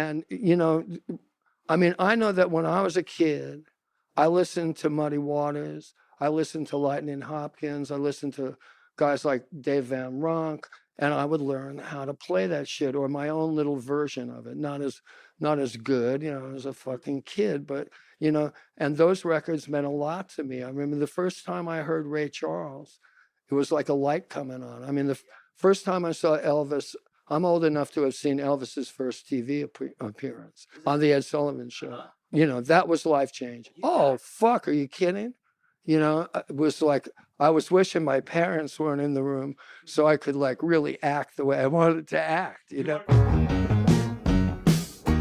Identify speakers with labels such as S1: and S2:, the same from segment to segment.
S1: And, I mean, I know that when I was a kid, I listened to Muddy Waters. I listened to Lightning Hopkins. I listened to guys like Dave Van Ronk, and I would learn how to play that shit, or my own little version of it. Not as good, as a fucking kid, but and those records meant a lot to me. I remember the first time I heard Ray Charles, it was like a light coming on. I mean, the first time I saw Elvis, I'm old enough to have seen Elvis's first TV appearance on the Ed Sullivan Show. That was life-changing. Oh, fuck, are you kidding? It was like, I was wishing my parents weren't in the room so I could like really act the way I wanted to act,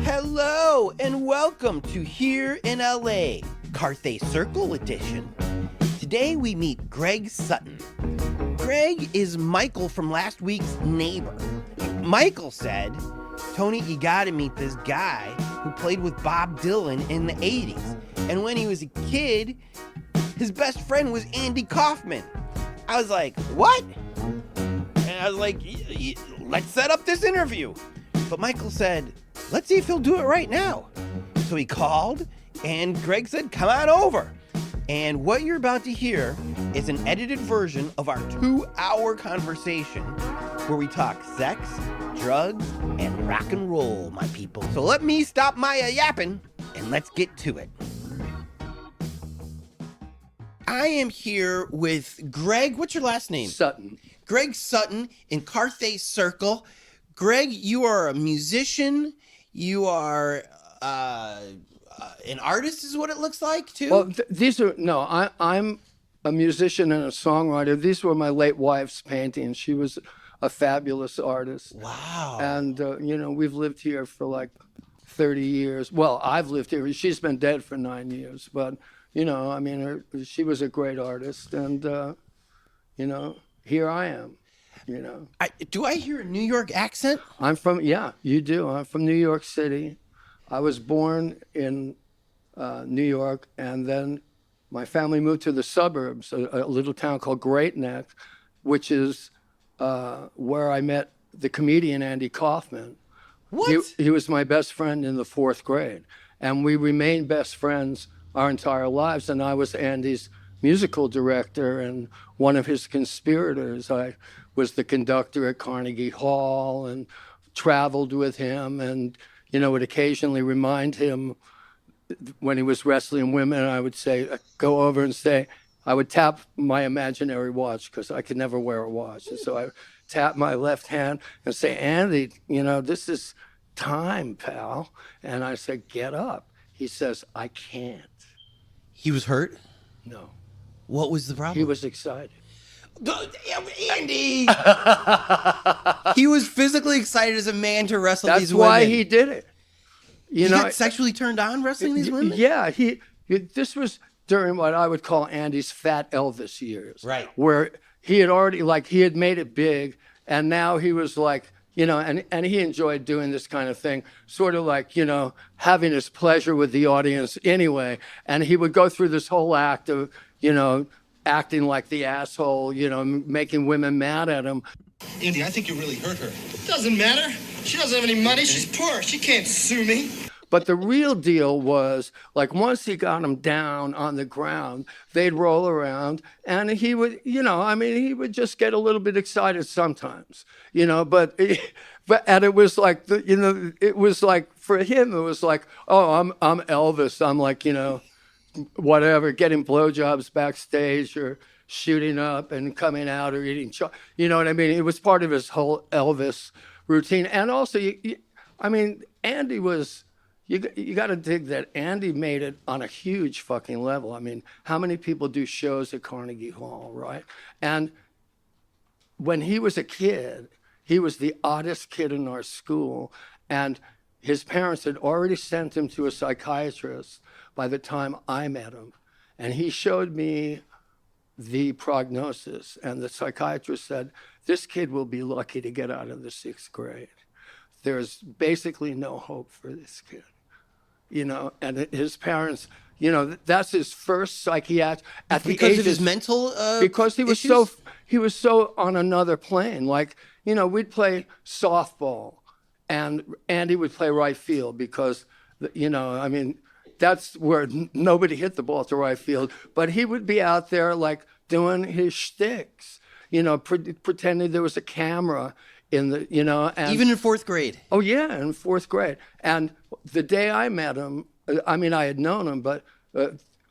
S2: Hello and welcome to Here in LA, Carthay Circle Edition. Today we meet Gregg Sutton. Gregg is Michael from last week's Neighbor. Michael said, Tony, you gotta meet this guy who played with Bob Dylan in the 80s. And when he was a kid, his best friend was Andy Kaufman. I was like, what? And I was like, let's set up this interview. But Michael said, let's see if he'll do it right now. So he called, and Gregg said, come on over. And what you're about to hear is an edited version of our 2-hour conversation where we talk sex, drugs, and rock and roll, my people. So let me stop my yapping, and let's get to it. I am here with Gregg. What's your last name?
S1: Sutton.
S2: Gregg Sutton in Carthay Circle. Gregg, you are a musician. You are an artist, is what it looks like, too.
S1: Well, I'm a musician and a songwriter. These were my late wife's paintings. She was a fabulous artist.
S2: Wow.
S1: And, we've lived here for like 30 years. Well, I've lived here. She's been dead for 9 years, but... she was a great artist, and, here I am,
S2: Do I hear a New York accent?
S1: You do. I'm from New York City. I was born in New York, and then my family moved to the suburbs, a little town called Great Neck, which is where I met the comedian Andy Kaufman.
S2: What?
S1: He was my best friend in the 4th grade, and we remained best friends our entire lives, and I was Andy's musical director and one of his conspirators. I was the conductor at Carnegie Hall and traveled with him, and would occasionally remind him when he was wrestling women. I would go over and say, I would tap my imaginary watch because I could never wear a watch, and so I tap my left hand and say, Andy, this is time, pal. And I said, get up. He says, I can't.
S2: He was hurt?
S1: No.
S2: What was the problem?
S1: He was excited.
S2: Andy! He was physically excited as a man to wrestle these women.
S1: That's why he did it.
S2: He got sexually turned on wrestling these women?
S1: Yeah. This was during what I would call Andy's fat Elvis years.
S2: Right.
S1: Where he had already, he had made it big, and now he was like, and he enjoyed doing this kind of thing, sort of like, having his pleasure with the audience anyway. And he would go through this whole act of, acting like the asshole, making women mad at him.
S3: Andy, I think you really hurt her.
S4: Doesn't matter. She doesn't have any money. She's poor. She can't sue me.
S1: But the real deal was, once he got him down on the ground, they'd roll around, and he would, he would just get a little bit excited sometimes, but it was like, it was like, for him, it was like, oh, I'm Elvis. I'm like, whatever, getting blowjobs backstage or shooting up and coming out or eating, you know what I mean? It was part of his whole Elvis routine. And also, Andy was... You got to dig that Andy made it on a huge fucking level. I mean, how many people do shows at Carnegie Hall, right? And when he was a kid, he was the oddest kid in our school, and his parents had already sent him to a psychiatrist by the time I met him. And he showed me the prognosis, and the psychiatrist said, this kid will be lucky to get out of the 6th grade. There's basically no hope for this kid. And his parents, that's his first psychiatric at the
S2: because
S1: age
S2: of his mental
S1: because he was
S2: issues?
S1: he was so on another plane. We'd play softball, and Andy would play right field because, you know, I mean, that's where nobody hit the ball to right field. But he would be out there like doing his shticks, you know, pretending there was a camera in the, you know. And,
S2: even in fourth grade?
S1: Oh, yeah, in fourth grade. And the day I met him, I mean, I had known him, but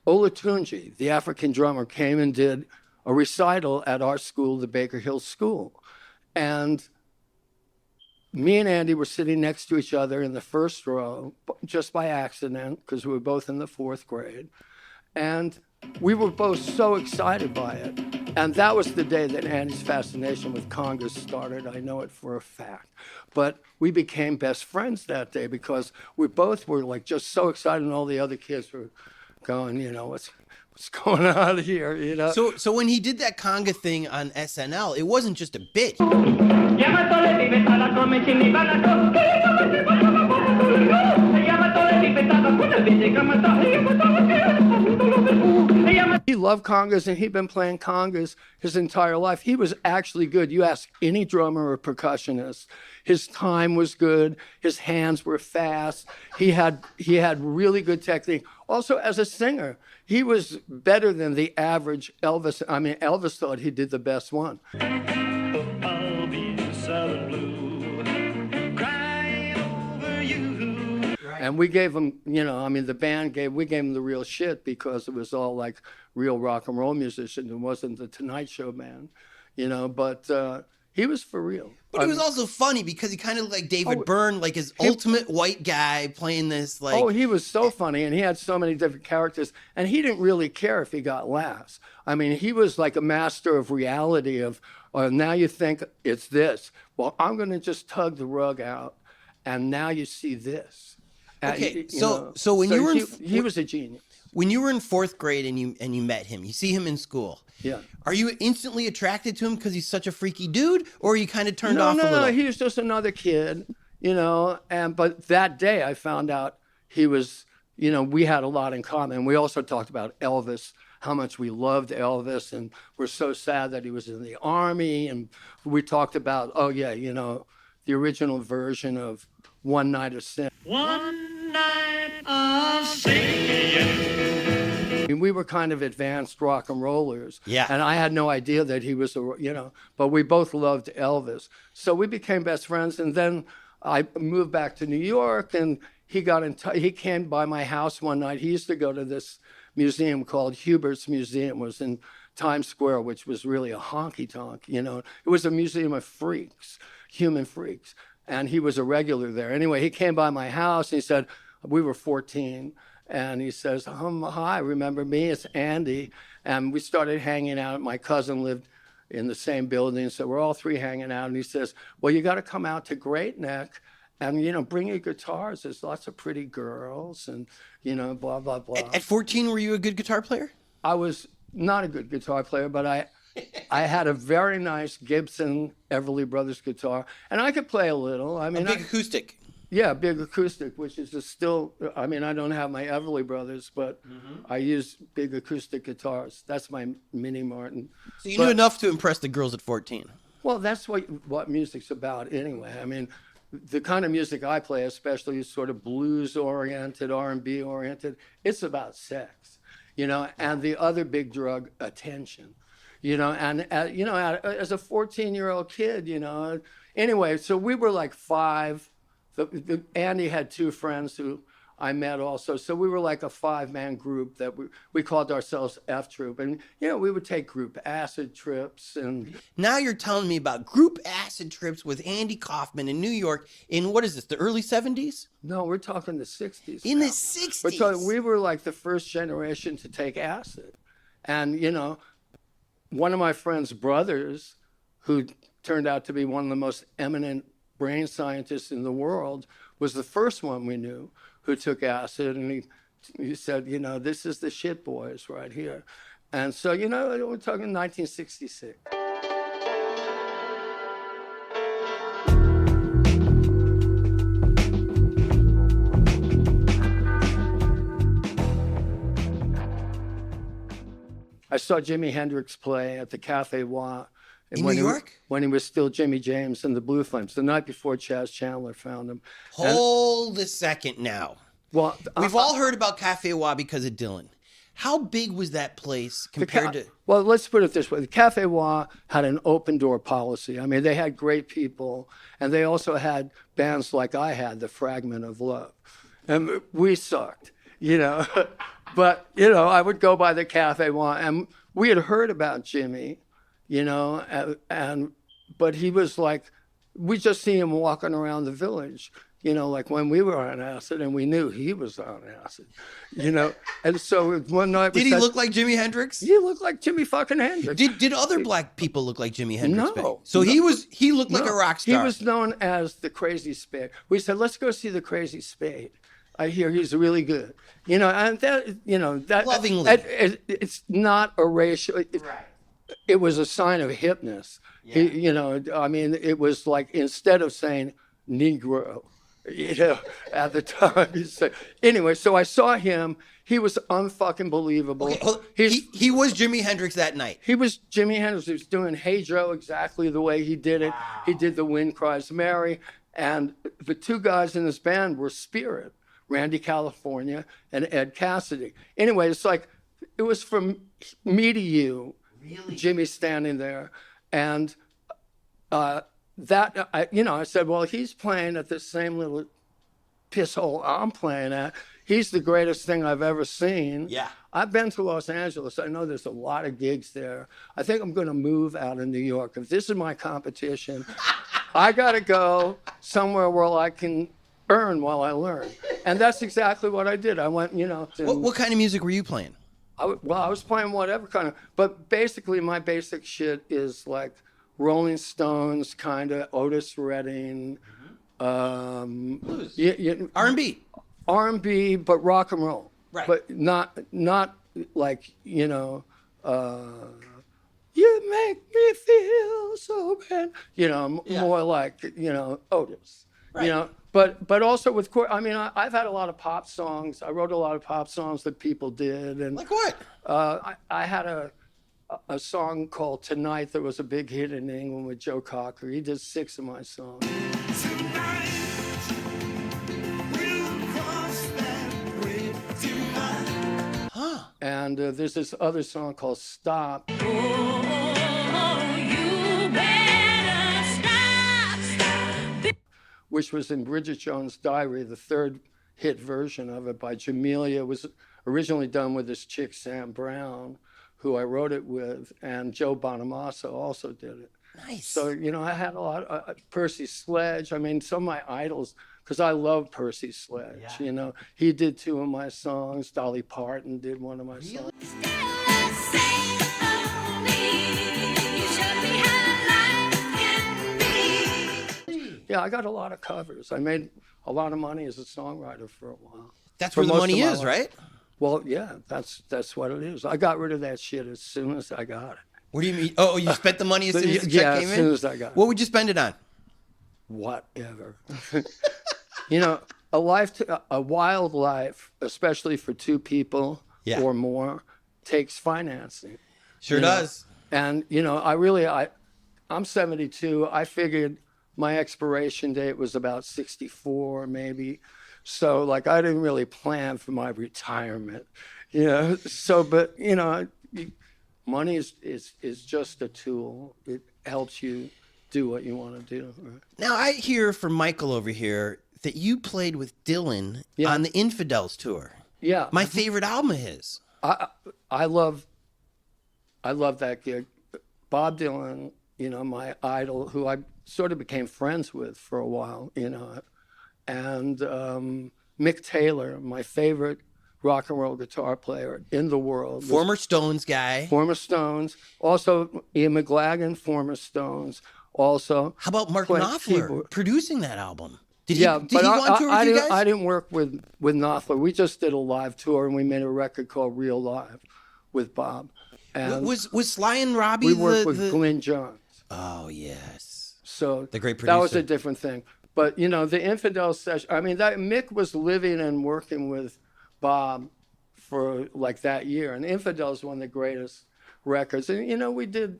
S1: Olatunji, the African drummer, came and did a recital at our school, the Baker Hill School. And me and Andy were sitting next to each other in the first row, just by accident, because we were both in the fourth grade. And we were both so excited by it. And that was the day that Andy's fascination with congas started. I know it for a fact. But we became best friends that day because we both were like just so excited, and all the other kids were going, you know, what's going on here, you know?
S2: So when he did that conga thing on SNL, it wasn't just a bit.
S1: He loved congas, and he'd been playing congas his entire life. He was actually good. You ask any drummer or percussionist, his time was good. His hands were fast. He had really good technique. Also, as a singer, he was better than the average Elvis. I mean, Elvis thought he did the best one. I'll be Southern blue, crying over you. And we gave him, you know, I mean, we gave him the real shit because it was all like real rock and roll musicians. It wasn't the Tonight Show man, you know, but he was for real.
S2: But it was also funny because he kind of like David Byrne, like his ultimate white guy playing this like...
S1: Oh, he was so funny, and he had so many different characters, and he didn't really care if he got laughs. I mean, he was like a master of reality of, now you think it's this. Well, I'm going to just tug the rug out, and now you see this.
S2: Okay, so when you were
S1: he was a genius.
S2: When you were in fourth grade and you met him, you see him in school.
S1: Yeah.
S2: Are you instantly attracted to him because he's such a freaky dude, or are you kind of turned off a little?
S1: No, he was just another kid, you know. But that day I found out he was, you know, we had a lot in common. We also talked about Elvis, how much we loved Elvis, and we're so sad that he was in the army. And we talked about, oh yeah, you know, the original version of One Night of Sin. One night of sin. We were kind of advanced rock and rollers.
S2: Yeah.
S1: And I had no idea that he was, you know, but we both loved Elvis. So we became best friends. And then I moved back to New York, and he got in he came by my house one night. He used to go to this museum called Hubert's Museum. It was in Times Square, which was really a honky-tonk, you know. It was a museum of freaks, human freaks. And he was a regular there. Anyway, he came by my house, and he said, we were 14. And he says, hi, remember me? It's Andy. And we started hanging out. My cousin lived in the same building, so we're all three hanging out. And he says, well, you got to come out to Great Neck and, you know, bring your guitars. There's lots of pretty girls and, you know, blah, blah, blah.
S2: At 14, were you a good guitar player?
S1: I was not a good guitar player, but I had a very nice Gibson Everly Brothers guitar, and I could play a little. I mean,
S2: a big acoustic.
S1: Yeah, big acoustic, which is still, I mean, I don't have my Everly Brothers, but I use big acoustic guitars. That's my Mini Martin.
S2: So you knew enough to impress the girls at 14.
S1: Well, that's what music's about anyway. I mean, the kind of music I play, especially, is sort of blues-oriented, R&B-oriented. It's about sex, you know, and the other big drug, attention, you know, and, you know, as a 14-year-old kid, you know. Anyway, so we were like five. Andy had two friends who I met also. So we were like a five-man group that we called ourselves F Troop. And, you know, we would take group acid trips. And
S2: now you're telling me about group acid trips with Andy Kaufman in New York in, what is this, the early 70s?
S1: No, we're talking the 60s.
S2: In the 60s?
S1: We're talking, we were like the first generation to take acid. And, you know, one of my friend's brothers, who turned out to be one of the most eminent brain scientists in the world, was the first one we knew who took acid. And he said, you know, this is the shit, boys, right here. And so, you know, we're talking 1966. I saw Jimi Hendrix play at the Cafe Wha
S2: In New York?
S1: When he was still Jimmy James and the Blue Flames, the night before Chaz Chandler found him.
S2: Hold a second now.
S1: Well,
S2: We've all heard about Cafe Wha because of Dylan. How big was that place compared to...
S1: Well, let's put it this way. The Cafe Wha had an open door policy. I mean, they had great people, and they also had bands like I had, the Fragment of Love. And we sucked, you know. But, you know, I would go by the Cafe Wha, and we had heard about Jimmy, you know, but he was like, we just see him walking around the village, you know, like when we were on acid, and we knew he was on acid, you know. And so one night
S2: Did he look like Jimi Hendrix?
S1: He looked like Jimmy fucking Hendrix.
S2: Did other black people look like Jimi Hendrix?
S1: No.
S2: So he looked like a rock star.
S1: He was known as the Crazy Spade. We said, let's go see the Crazy Spade. I hear he's really good, you know, and that, you know, that
S2: lovingly,
S1: it's not a racial. Right. It was a sign of hipness. Yeah. You know, I mean, it was like instead of saying Negro, you know, at the time. He said, anyway, so I saw him. He was unfucking believable.
S2: Okay, he was Jimi Hendrix that night.
S1: He was Jimi Hendrix. He was doing Hey Joe exactly the way he did it. Wow. He did The Wind Cries Mary. And the two guys in this band were Spirit, Randy California and Ed Cassidy. Anyway, it's like, it was from me to you, really? Jimmy standing there. And I said, well, he's playing at the same little piss hole I'm playing at. He's the greatest thing I've ever seen.
S2: Yeah.
S1: I've been to Los Angeles. I know there's a lot of gigs there. I think I'm going to move out of New York. If this is my competition, I got to go somewhere where I can earn while I learn. And that's exactly what I did. I went, you know.
S2: What kind of music were you playing?
S1: I was playing whatever kind of, but basically my basic shit is like Rolling Stones, kind of Otis Redding,
S2: blues,
S1: R&B. R&B, but rock and roll.
S2: Right.
S1: But not like, you know, you make me feel so bad. You know, more like, you know, Otis. Right. You know, but also with, I mean, I've had a lot of pop songs. I wrote a lot of pop songs that people did. And
S2: like what?
S1: I had a song called Tonight that was a big hit in England with Joe Cocker. He did 6 of my songs.
S2: Huh.
S1: And there's this other song called Stop.
S5: Oh, you better stop.
S1: Which was in Bridget Jones' Diary, the third hit version of it by Jamelia. It was originally done with this chick, Sam Brown, who I wrote it with, and Joe Bonamassa also did it.
S2: Nice.
S1: So, you know, I had a lot of Percy Sledge. I mean, some of my idols, because I love Percy Sledge, you know. He did 2 of my songs. Dolly Parton did 1 of my songs. Yeah, I got a lot of covers. I made a lot of money as a songwriter for a while.
S2: That's where the money is, right?
S1: Well, yeah, that's what it is. I got rid of that shit as soon as I got it.
S2: What do you mean? Oh, you spent the money as soon as the check came in?
S1: as soon as I got it.
S2: What would you spend it on?
S1: Whatever. You know, a wild life, especially for 2 people or more, takes financing.
S2: Sure does.
S1: And, you know, I'm 72. I figured my expiration date was about 64, maybe. So, like, I didn't really plan for my retirement, you know. So, but, you know, money is just a tool. It helps you do what you want to do. Right?
S2: Now, I hear from Michael over here that you played with Dylan on the Infidels tour.
S1: Yeah.
S2: My favorite album of his.
S1: I love that gig. Bob Dylan, you know, my idol, who I sort of became friends with for a while, you know, and Mick Taylor, my favorite rock and roll guitar player in the world.
S2: Former Stones guy.
S1: Former Stones. Also, Ian McLagan, former Stones. Also,
S2: how about Mark Knopfler producing that album? Did he go on tour
S1: with
S2: you guys?
S1: I didn't work with Knopfler. We just did a live tour, and we made a record called Real Live with Bob. And
S2: was Sly and Robbie?
S1: We worked with Glenn Johns.
S2: Oh yes.
S1: So
S2: the great producer.
S1: That was a different thing. But you know, the Infidels session. I mean, Mick was living and working with Bob for like that year, and Infidels, one of the greatest records. And you know, we did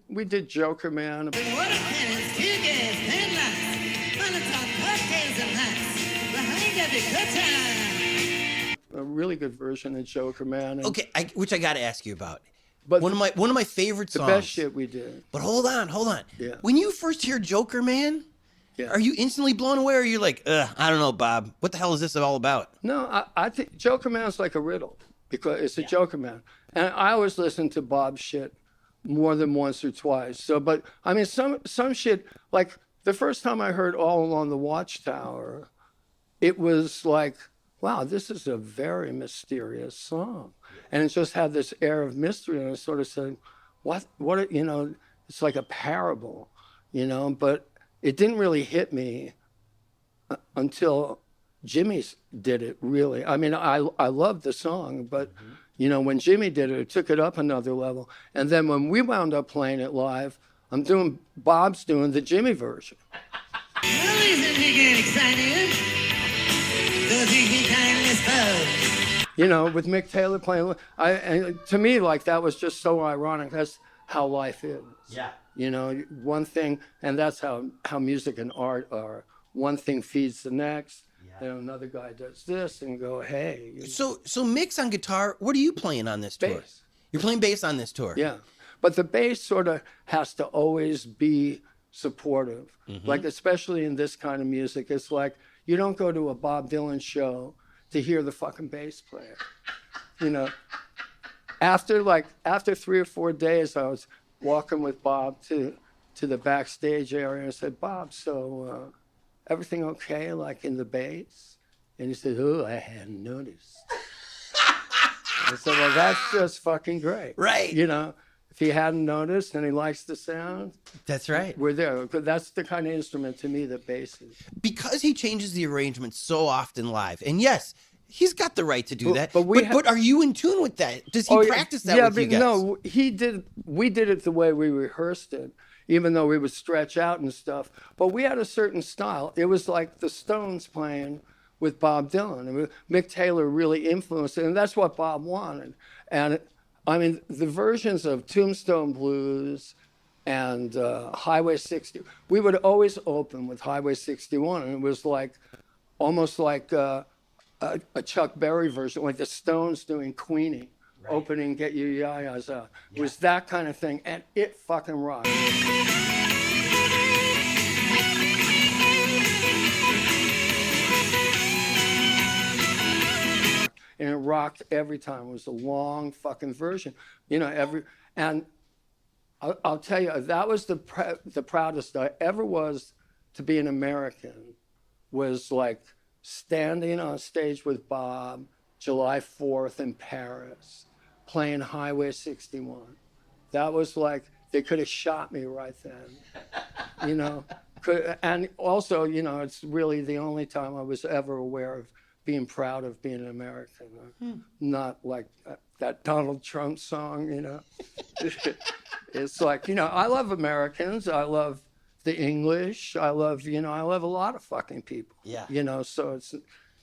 S1: Joker Man.
S4: Water cannons, tear gas, headlights, Molotov cocktails and hats. Behind every curtain.
S1: A really good version of Joker Man. And,
S2: Okay, which I got to ask you about.
S1: but
S2: One of my favorite
S1: the
S2: songs.
S1: best shit we did.
S2: But hold on.
S1: Yeah.
S2: When you first hear Joker Man,
S1: Yeah.
S2: are you instantly blown away, or are you like, I don't know, Bob, what the hell is this all about?
S1: No, I think Joker Man's like a riddle because it's a Joker Man. And I always listen to Bob's shit more than once or twice. So, but I mean, some shit, like the first time I heard All Along the Watchtower, it was like, wow, this is a very mysterious song. And it just had this air of mystery. And I sort of said, what, you know, it's like a parable, you know, but it didn't really hit me until Jimmy did it, really. I mean, I loved the song, but, you know, when Jimmy did it, it took it up another level. And then when we wound up playing it live, Bob's doing the Jimmy version.
S4: Well, isn't he getting excited? Does he get kindly spoke?
S1: You know, with Mick Taylor playing, and to me, like, that was just so ironic. That's how life is.
S2: Yeah.
S1: You know, one thing, and that's how music and art are. One thing feeds the next, and another guy does this, and go, hey.
S2: So Mick's on guitar. What are you playing on this tour?
S1: Bass.
S2: You're playing bass on this tour.
S1: Yeah, but the bass sort of has to always be supportive. Like, especially in this kind of music, it's like you don't go to a Bob Dylan show to hear the fucking bass player. You know, after 3 or 4 days, I was walking with Bob to the backstage area and I said, Bob, so everything okay, like in the bass? And he said, oh, I hadn't noticed. I said, well, that's just fucking great.
S2: Right.
S1: You know, if he hadn't noticed and he likes the sound,
S2: That's right.
S1: we're there. 'Cause that's the kind of instrument to me that bass is.
S2: Because he changes the arrangement so often live. And yes, he's got the right to do that.
S1: but
S2: But are you in tune with that? Does he practice that with you guys?
S1: No, we did it the way we rehearsed it, even though we would stretch out and stuff. But we had a certain style. It was like the Stones playing with Bob Dylan. I mean, Mick Taylor really influenced it, and that's what Bob wanted. And I mean, the versions of Tombstone Blues and Highway 60, we would always open with Highway 61, and it was like almost like a Chuck Berry version, like the Stones doing Queenie, opening Get Your Yayas Out. It was that kind of thing, and it fucking rocked. And it rocked every time. It was a long fucking version, you know. And I'll tell you, that was the proudest I ever was to be an American. Was like standing on stage with Bob, July 4th in Paris, playing Highway 61. That was like they could have shot me right then, you know. And also, you know, it's really the only time I was ever aware of being proud of being an American, not like that Donald Trump song, you know. It's like, you know, I love Americans. I love the English. I love a lot of fucking people.
S2: Yeah.
S1: You know, so it's,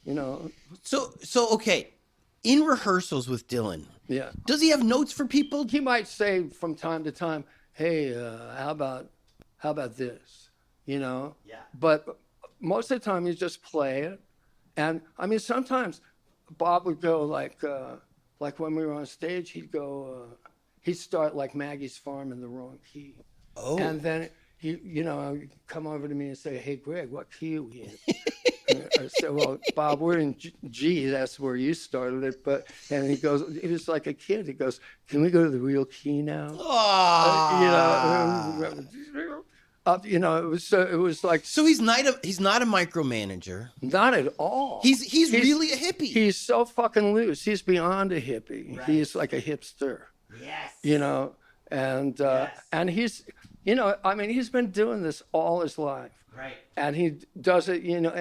S1: you know.
S2: So okay, in rehearsals with Dylan,
S1: Yeah.
S2: does he have notes for people?
S1: He might say from time to time, hey, how about this, you know?
S2: Yeah.
S1: But most of the time, you just play it. And I mean, sometimes Bob would go like when we were on stage, he'd start like Maggie's Farm in the wrong key.
S2: Oh.
S1: And then he'd come over to me and say, hey, Gregg, what key are we in? I said, well, Bob, we're in G. That's where you started it. And he was like a kid. He goes, can we go to the real key now? You know, it was like.
S2: So he's not a micromanager.
S1: Not at all.
S2: He's really a hippie.
S1: He's so fucking loose. He's beyond a hippie.
S2: Right.
S1: He's like a hipster.
S2: Yes.
S1: You know, and he's, you know, I mean, he's been doing this all his life.
S2: Right.
S1: And he does it, you know,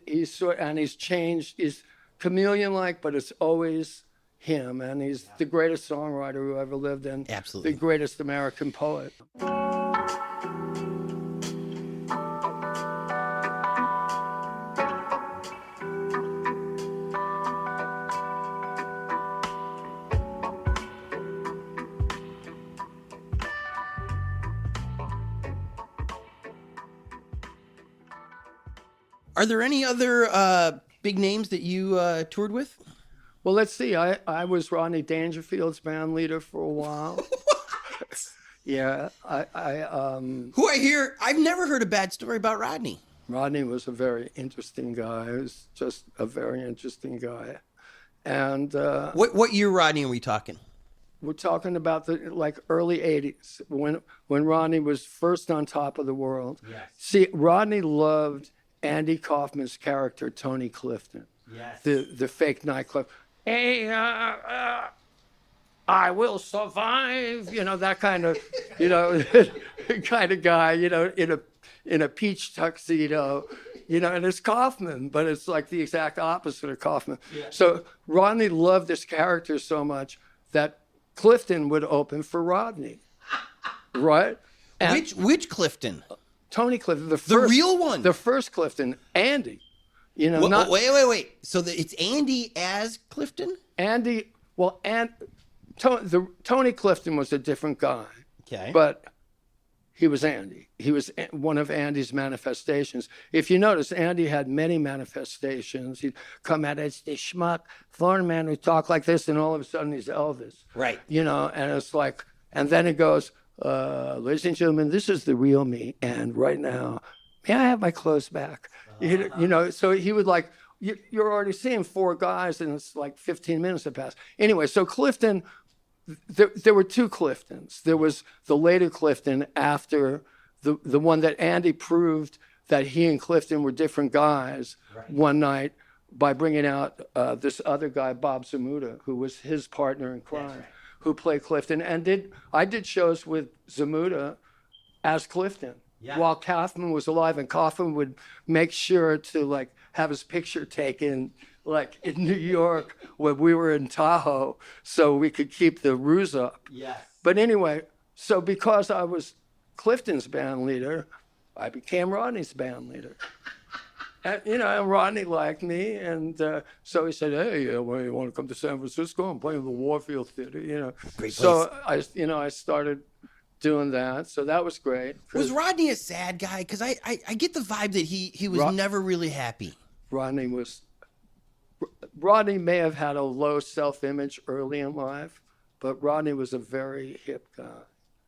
S1: he's changed. He's chameleon-like, but it's always him. And he's the greatest songwriter who ever lived, and
S2: Absolutely.
S1: the greatest American poet.
S2: Are there any other big names that you toured with?
S1: Well, let's see. I was Rodney Dangerfield's band leader for a while. Yeah,
S2: Who I hear, I've never heard a bad story about Rodney.
S1: Rodney was a very interesting guy. He was just a very interesting guy. And
S2: What year, Rodney, are we talking?
S1: we're talking about the early 80s when Rodney was first on top of the world.
S2: Yes.
S1: See, Rodney loved Andy Kaufman's character, Tony Clifton.
S2: Yes.
S1: The fake nightclub. Hey, I will survive. You know, that kind of, kind of guy. In a peach tuxedo. And it's Kaufman, but it's like the exact opposite of Kaufman. Yeah. So Rodney loved this character so much that Clifton would open for Rodney, right? And
S2: Which Clifton?
S1: Tony Clifton,
S2: The real one.
S1: the first Clifton, Andy.
S2: Wait. So it's Andy as Clifton?
S1: Andy. Well, Tony Clifton was a different guy.
S2: Okay.
S1: But he was Andy. He was one of Andy's manifestations. If you notice, Andy had many manifestations. He'd come out as the schmuck foreign man who talked like this, and all of a sudden he's Elvis.
S2: Right.
S1: And it's like, and then it goes, ladies and gentlemen, this is the real me. And right now, may I have my clothes back? So he would like, you're already seeing four guys, and it's like 15 minutes have passed. Anyway, so Clifton, there were two Cliftons. There was the later Clifton after the one that Andy proved that he and Clifton were different guys one night by bringing out this other guy, Bob Zamuda, who was his partner in crime, who played Clifton. And I did shows with Zamuda as Clifton while Kaufman was alive, and Kaufman would make sure to have his picture taken in New York when we were in Tahoe, so we could keep the ruse up.
S2: Yes.
S1: But anyway, so because I was Clifton's band leader, I became Rodney's band leader. And Rodney liked me, and so he said, "Hey, you want to come to San Francisco? I'm playing the Warfield Theater."
S2: Great place.
S1: So I started doing that. So that was great.
S2: Was Rodney a sad guy? Because I get the vibe that he was never really happy.
S1: Rodney may have had a low self-image early in life, but Rodney was a very hip guy.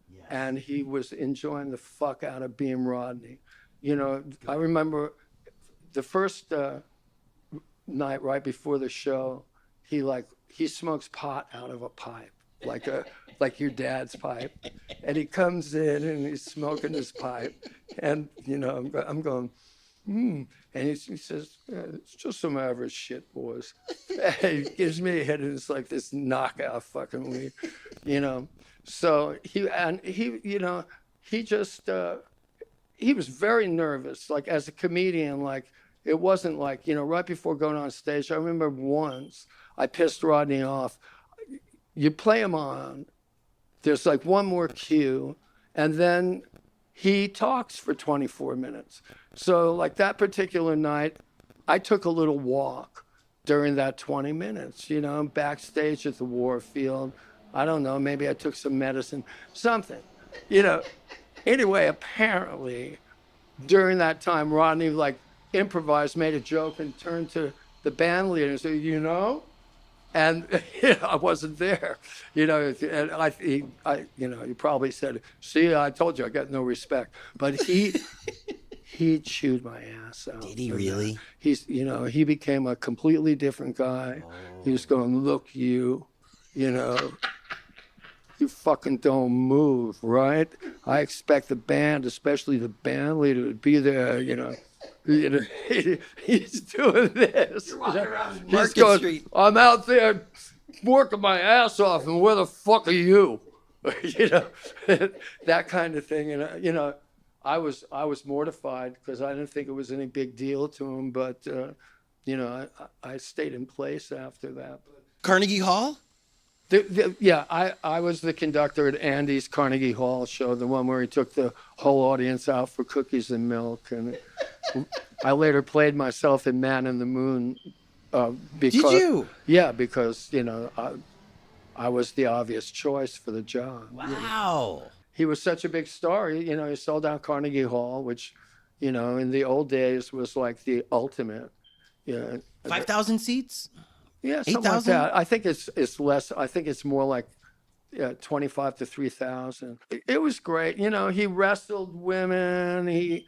S1: Yes. And he was enjoying the fuck out of being Rodney. I remember the first night right before the show, he smokes pot out of a pipe, like your dad's pipe. And he comes in and he's smoking his pipe. And, I'm going, And he says, it's just some average shit, boys. And he gives me a hit, and it's like this knockout fucking weed, So he was very nervous, as a comedian, it wasn't right before going on stage. I remember once I pissed Rodney off. You play him on, there's one more cue, and then he talks for 24 minutes. So that particular night, I took a little walk during that 20 minutes, backstage at the Warfield. I don't know, maybe I took some medicine, something, Anyway, apparently, during that time, Rodney improvised, made a joke, and turned to the band leader and said, and I wasn't there, and he probably said, "See, I told you I got no respect." But he chewed my ass out.
S2: Did he really?
S1: He became a completely different guy. Oh. He was going, "Look, you fucking don't move, right? I expect the band, especially the band leader, to be there, He's doing this.
S2: You're walking around
S1: He's
S2: Market Street.
S1: I'm out there working my ass off, and where the fuck are you? That kind of thing. And I was mortified because I didn't think it was any big deal to him. But I stayed in place after that.
S2: Carnegie Hall?
S1: I was the conductor at Andy's Carnegie Hall show, the one where he took the whole audience out for cookies and milk. And I later played myself in Man in the Moon. Did
S2: you?
S1: Yeah, because, I was the obvious choice for the job.
S2: Wow.
S1: He was such a big star. He sold out Carnegie Hall, which, You know, in the old days was like the ultimate. Yeah.
S2: 5,000 seats?
S1: Yeah, something like
S2: 8,000?
S1: that. I think it's less. I think it's more like 25 to 3,000. It was great. You know, he wrestled women.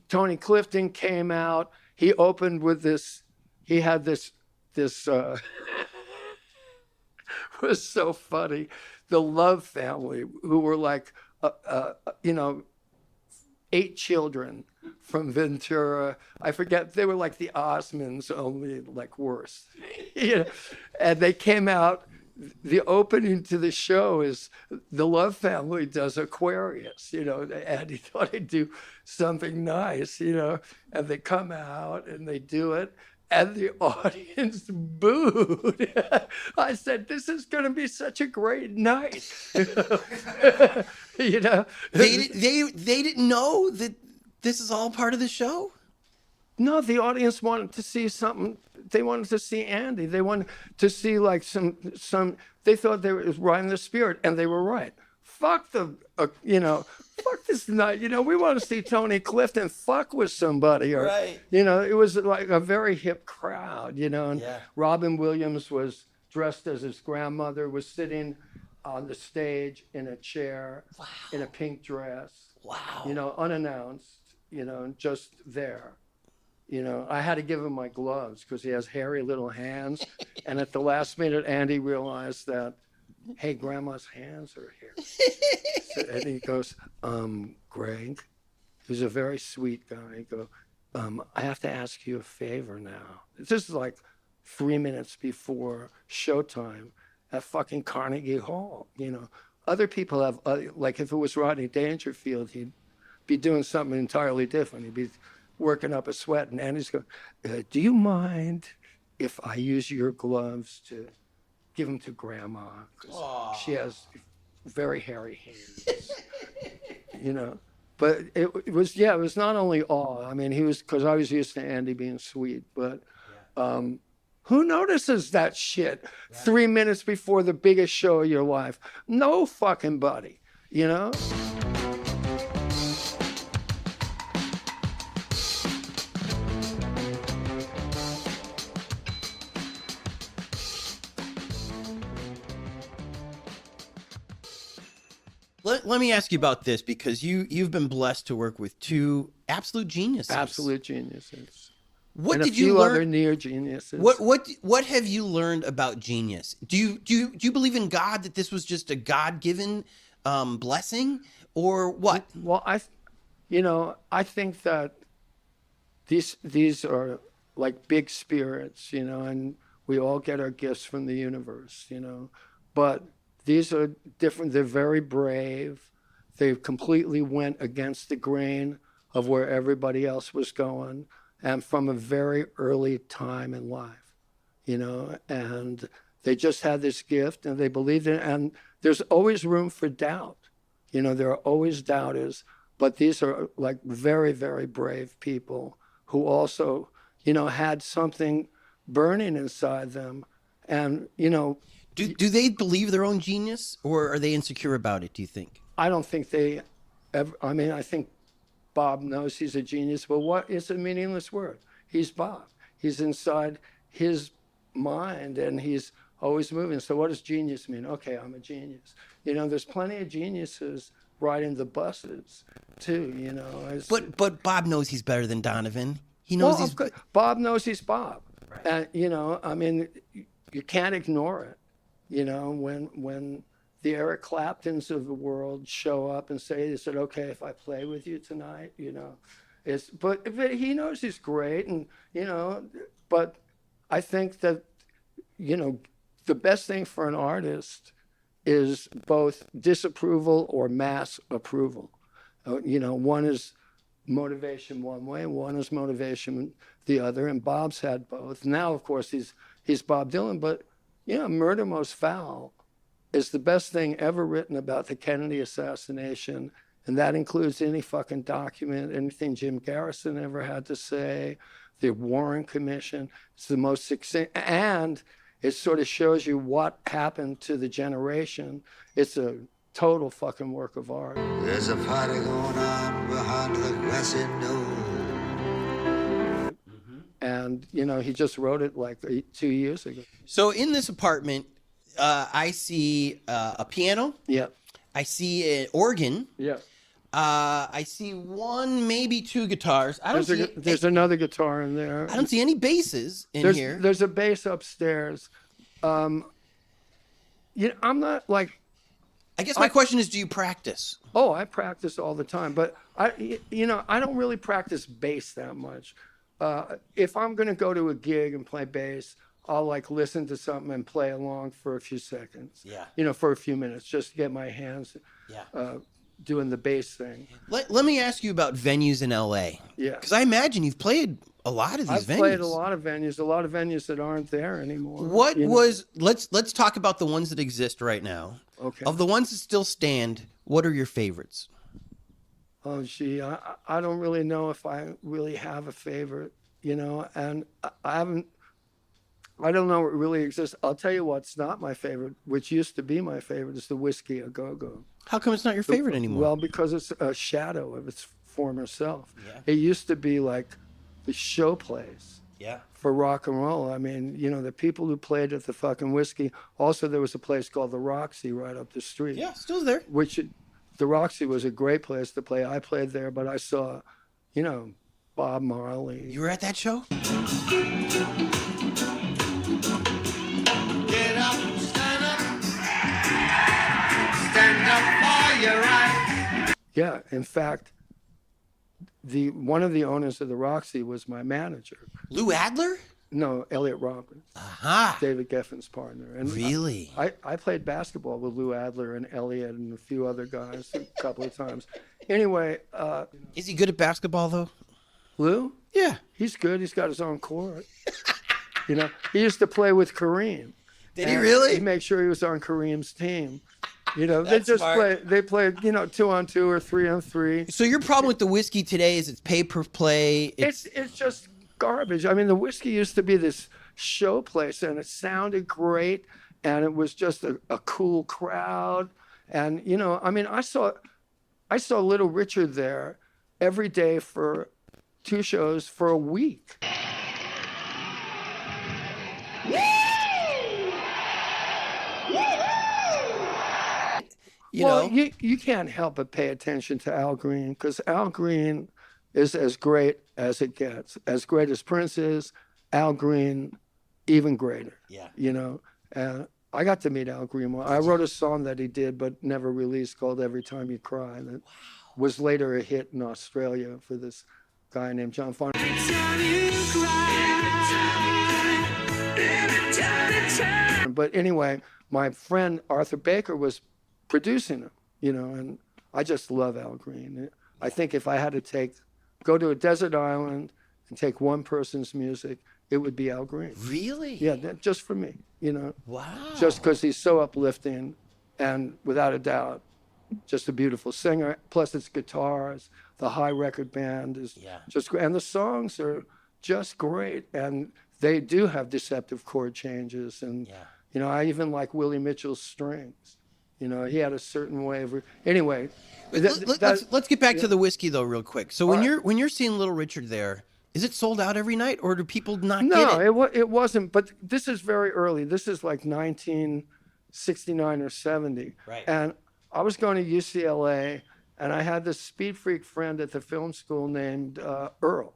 S1: Tony Clifton came out. He opened with this. He had this was so funny. The Love family, who were like, you know, 8 children from Ventura. I forget, they were like the Osmonds, only like worse. You know, and they came out. The opening to the show is the Love family does Aquarius, you know, and he thought he'd do something nice, you know, and they come out and they do it. And the audience booed. I said, "This is going to be such a great night." You know,
S2: They didn't know that this is all part of the show?
S1: no, the audience wanted to see something. They wanted to see Andy. They wanted to see like some. They thought they were right in the spirit, and they were right. Fuck the, you know, fuck this night. You know, we want to see Tony Clifton fuck with somebody, or
S2: Right.
S1: you know, it was like a very hip crowd. You know, and
S2: Yeah.
S1: Robin Williams was dressed as his grandmother, was sitting on the stage in a chair, in a pink dress.
S2: Wow.
S1: You know, unannounced. You know, just there. You know, I had to give him my gloves because he has hairy little hands. And at the last minute, Andy realized that, hey, Grandma's hands are here. And he goes, Gregg, he's a very sweet guy. He goes, I have to ask you a favor now. This is like 3 minutes before showtime at fucking Carnegie Hall. You know, other people have, like if it was Rodney Dangerfield, he'd be doing something entirely different. He'd be working up a sweat, and Andy's going, do you mind if I use your gloves to give them to Grandma? Because she has very hairy hands, you know. But it was not only awe. I mean, because I was used to Andy being sweet, but who notices that shit 3 minutes before the biggest show of your life? No fucking buddy, you know?
S2: Let me ask you about this, because you've been blessed to work with 2 absolute geniuses.
S1: Absolute geniuses.
S2: What
S1: and
S2: did
S1: a few
S2: you learn?
S1: other near geniuses.
S2: What have you learned about genius? Do you believe in God, that this was just a God-given blessing, or what?
S1: Well, I think that these are like big spirits, you know, and we all get our gifts from the universe, you know, but these are different. They're very brave. They completely went against the grain of where everybody else was going, and from a very early time in life, you know, and they just had this gift and they believed in it. And there's always room for doubt. You know, there are always doubters, but these are like very, very brave people who also, you know, had something burning inside them. And, you know,
S2: Do they believe their own genius, or are they insecure about it, do you think?
S1: I don't think they ever, I mean, I think Bob knows he's a genius, but what is a meaningless word? He's Bob. He's inside his mind and he's always moving. So what does genius mean? Okay, I'm a genius. You know, there's plenty of geniuses riding the buses too, you know.
S2: But Bob knows he's better than Donovan. He knows he's...
S1: Bob knows he's Bob.
S2: Right.
S1: And, you know, I mean, you can't ignore it. You know, when the Eric Claptons of the world show up and say, is it okay if I play with you tonight? You know, but he knows he's great, and, you know, but I think that, you know, the best thing for an artist is both disapproval or mass approval. You know, one is motivation one way, one is motivation the other, and Bob's had both. Now, of course, he's Bob Dylan, but, you know, Murder Most Foul is the best thing ever written about the Kennedy assassination, and that includes any fucking document, anything Jim Garrison ever had to say, the Warren Commission. It's the most succinct, and it sort of shows you what happened to the generation. It's a total fucking work of art.
S6: There's a party going on behind the grassy knoll.
S1: And, you know, he just wrote it like 2 years ago.
S2: So in this apartment, I see a piano.
S1: Yeah.
S2: I see an organ.
S1: Yeah.
S2: I see one, maybe two guitars. I don't see.
S1: There's another guitar in there.
S2: I don't see any basses in here.
S1: There's a bass upstairs. You know, I'm not like.
S2: I guess my question is, do you practice?
S1: Oh, I practice all the time, but I don't really practice bass that much. If I'm gonna go to a gig and play bass, I'll like listen to something and play along for a few seconds.
S2: Yeah.
S1: You know, for a few minutes, just to get my hands.
S2: Yeah.
S1: Doing the bass thing.
S2: Let me ask you about venues in LA.
S1: Yeah.
S2: Because I imagine you've played a lot of these venues.
S1: I've played a lot of venues that aren't there anymore.
S2: What let's talk about the ones that exist right now.
S1: Okay.
S2: Of the ones that still stand, what are your favorites?
S1: Oh, gee, I don't really know if I really have a favorite, you know, and I don't know what really exists. I'll tell you what's not my favorite, which used to be my favorite, is the Whiskey A Go-Go.
S2: How come it's not your favorite anymore?
S1: Well, because it's a shadow of its former self.
S2: Yeah.
S1: It used to be like the show place.
S2: Yeah.
S1: For rock and roll. I mean, you know, the people who played at the fucking Whiskey. Also, there was a place called the Roxy right up the street.
S2: Yeah, still there.
S1: The Roxy was a great place to play. I played there, but I saw, you know, Bob Marley.
S2: You were at that show?
S4: Get up, stand up for your right.
S1: Yeah, in fact, one of the owners of the Roxy was my manager.
S2: Lou Adler?
S1: No, Elliot Robbins.
S2: Aha.
S1: David Geffen's partner. And
S2: Really?
S1: I played basketball with Lou Adler and Elliot and a few other guys a couple of times. Anyway.
S2: Is he good at basketball, though?
S1: Lou?
S2: Yeah.
S1: He's good. He's got his own court. You know, he used to play with Kareem.
S2: Did he really?
S1: He made sure he was on Kareem's team. You know,
S2: That's smart.
S1: they played, you know, 2-on-2 or 3-on-3.
S2: So your problem with the Whiskey today is it's pay-per-play.
S1: It's just garbage. I mean, the Whiskey used to be this show place, and it sounded great, and it was just a cool crowd. And, you know, I mean, I saw Little Richard there every day for 2 shows for a week. You can't help but pay attention to Al Green, because Al Green is as great as it gets. As great as Prince is, Al Green, even greater.
S2: Yeah.
S1: You know, and I got to meet Al Green. I wrote a song that he did but never released called Every Time You Cry. That was later a hit in Australia for this guy named John Farnham. But anyway, my friend Arthur Baker was producing him, you know, and I just love Al Green. I think if I had to go to a desert island and take one person's music, it would be Al Green.
S2: Really?
S1: Yeah, just for me, you know.
S2: Wow.
S1: Just because he's so uplifting and without a doubt, just a beautiful singer. Plus it's guitars, the High Record Band is just great. And the songs are just great. And they do have deceptive chord changes. And, you know, I even like Willie Mitchell's strings. You know, he had a certain way of. Anyway,
S2: let's get back to the Whiskey though, real quick. So when
S1: right.
S2: you're seeing Little Richard there, is it sold out every night, or do people not get it?
S1: No, it wasn't. But this is very early. This is like 1969 or 70.
S2: Right.
S1: And I was going to UCLA, and I had this speed freak friend at the film school named Earl,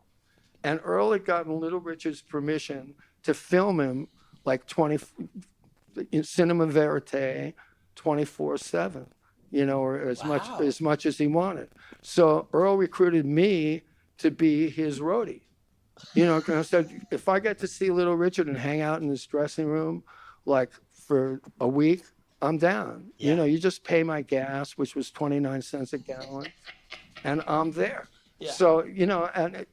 S1: and Earl had gotten Little Richard's permission to film him like in cinema verite. 24/7, you know, or as much as he wanted. So Earl recruited me to be his roadie. You know, because I said, if I get to see Little Richard and hang out in his dressing room, like for a week, I'm down. Yeah. You know, you just pay my gas, which was 29 cents a gallon, and I'm there. Yeah. So, you know, and